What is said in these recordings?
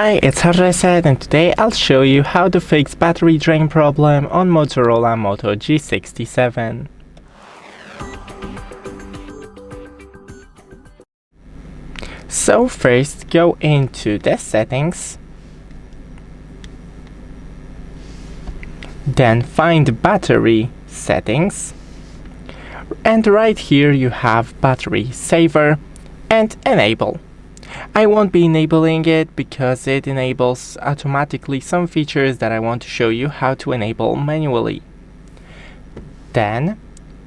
Hi, it's HardReset, and today I'll show you how to fix battery drain problem on Motorola Moto G67. So first go into the settings, then find battery settings, and right here you have battery saver and enable. I won't be enabling it because it enables automatically some features that I want to show you how to enable manually. Then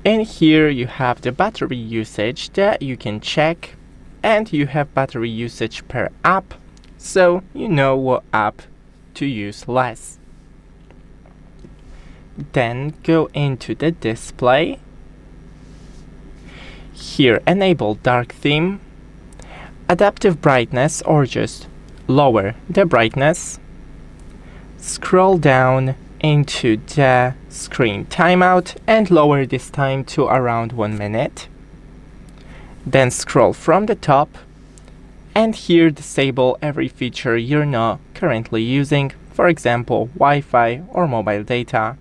in here you have the battery usage that you can check, and you have battery usage per app, so you know what app to use less. Then go into the display. Here enable dark theme, adaptive brightness, or just lower the brightness. Scroll down into the screen timeout and lower this time to around 1 minute. Then scroll from the top and here disable every feature you're not currently using, for example Wi-Fi or mobile data.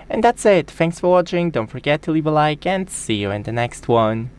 And that's it. Thanks for watching, don't forget to leave a like and see you in the next one.